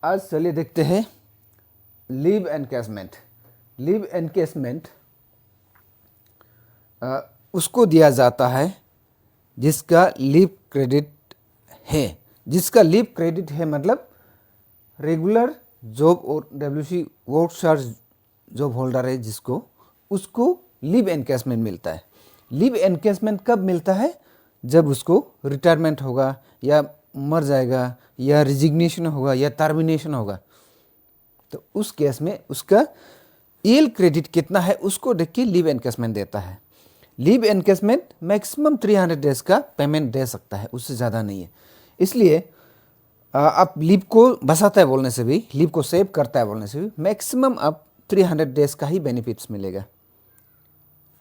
आज चलिए देखते हैं लीव एनकैशमेंट। लीव एनकैशमेंट उसको दिया जाता है जिसका लीव क्रेडिट है। जिसका लीव क्रेडिट है मतलब रेगुलर जॉब और WC work charge job holder है जिसको, उसको लीव एनकैशमेंट मिलता है। लीव एनकैशमेंट कब मिलता है? जब उसको रिटायरमेंट होगा या मर जाएगा या रिजिग्नेशन होगा या टर्मिनेशन होगा, तो उस केस में उसका ईएल क्रेडिट कितना है उसको देख के लीव एनकैशमेंट देता है। लीव एनकैशमेंट मैक्सिमम 300 डेज का पेमेंट दे सकता है, उससे ज़्यादा नहीं है। इसलिए आप लीव को बचाता है बोलने से भी, लीव को सेव करता है बोलने से भी मैक्सिमम आप 300 डेज का ही बेनिफिट्स मिलेगा।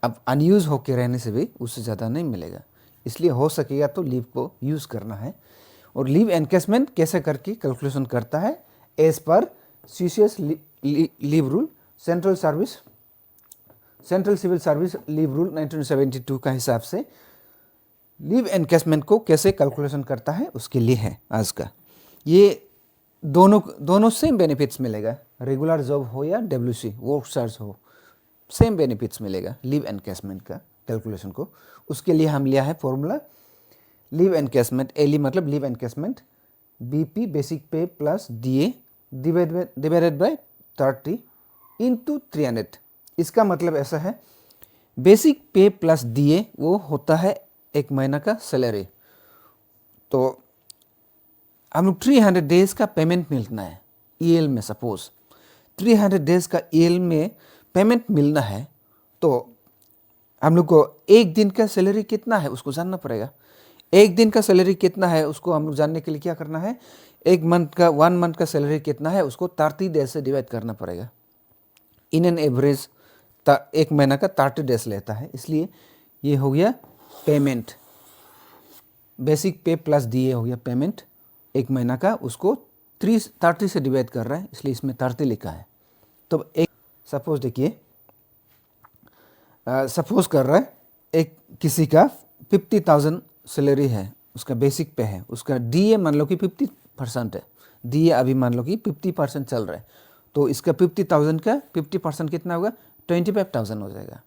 अब अनयूज होके रहने से भी उससे ज़्यादा नहीं मिलेगा। इसलिए हो सकेगा तो लीव को यूज़ करना है। और लीव एनकैशमेंट कैसे करके कैलकुलेशन करता है? As per CCS leave rule, central civil service leave rule 1972 का हिसाब से लीव एनकैशमेंट को कैसे कैलकुलेशन करता है उसके लिए है आज का। ये दोनों सेम बेनिफिट्स मिलेगा, रेगुलर जॉब हो या डब्ल्यूसी वर्क चार्ज हो, सेम बेनिफिट्स मिलेगा लीव एनकैशमेंट का कैलकुलेशन को। उसके लिए हम लिया है फॉर्मूला लीव एनकैशमेंट, एली मतलब लीव एनकैशमेंट बीपी बेसिक पे plus DA divided by 30 into 300। इसका मतलब ऐसा है, बेसिक पे प्लस डीए वो होता है एक महीना का सैलरी। तो हम लोग 300 डेज का पेमेंट मिलना है ईएल में। सपोज 300 डेज का ईएल में पेमेंट मिलना है तो हम लोग को एक दिन का सैलरी कितना है उसको जानना पड़ेगा। एक दिन का सैलरी कितना है उसको हम लोग जानने के लिए क्या करना है, एक मंथ का 1 मंथ का सैलरी कितना है उसको 30 डेज से डिवाइड करना पड़ेगा। इन एन एवरेज एक महीना का 30 डेज लेता है, इसलिए ये हो गया पेमेंट। बेसिक पे प्लस डीए हो गया पेमेंट एक महीना का, उसको 30 से डिवाइड कर रहा है इसलिए इसमें 30 लिखा है। तो एक सपोज देखिए, सपोज कर रहा है एक किसी का 50,000 सैलरी है, उसका बेसिक पे है, उसका डीए मान लो कि 50% है, डीए अभी मान लो कि 50% चल रहा है, तो इसका 50,000 का 50% कितना होगा? 25,000 हो जाएगा।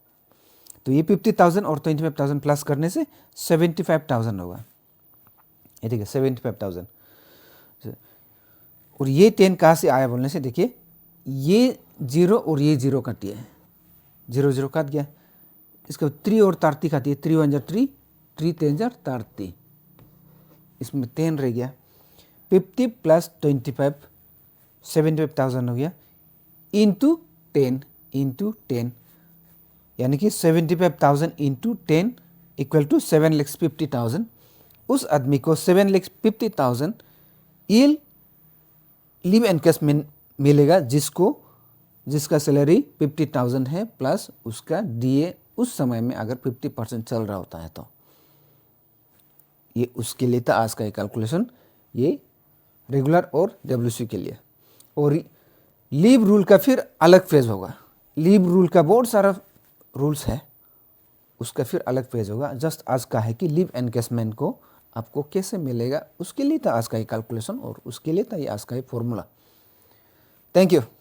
तो ये 50,000 और 25,000 प्लस करने से 75,000 होगा, ये ठीक है 75,000। और ये 10 कहाँ से आया बोलने से देखिए, ये 0 और ये 0 काट दिया है, 0 0 काट गया, इसका 3 और 30 काटी है, 3 1 3 3 10 30, इसमें 10 रह गया। 50 प्लस 25 75,000 हो गया, इंटू 10 यानी कि 75,000 इंटू 10 इक्वल टू 7,50,000। उस आदमी को 7,50,000 ईएल लीव एनकैशमेंट मिलेगा जिसका सैलरी 50,000 है प्लस उसका डीए उस समय में अगर 50% चल रहा होता है तो ये उसके लिए था आज का ये कैलकुलेशन, ये रेगुलर और डब्ल्यूसी के लिए। और लीव रूल का फिर अलग फेज होगा, लीव रूल का बहुत सारा रूल्स है, उसका फिर अलग फेज होगा। जस्ट आज का है कि लीव एनकैशमेंट को आपको कैसे मिलेगा उसके लिए था आज का ये कैलकुलेशन और उसके लिए था ये आज का ये फॉर्मूला। Thank you.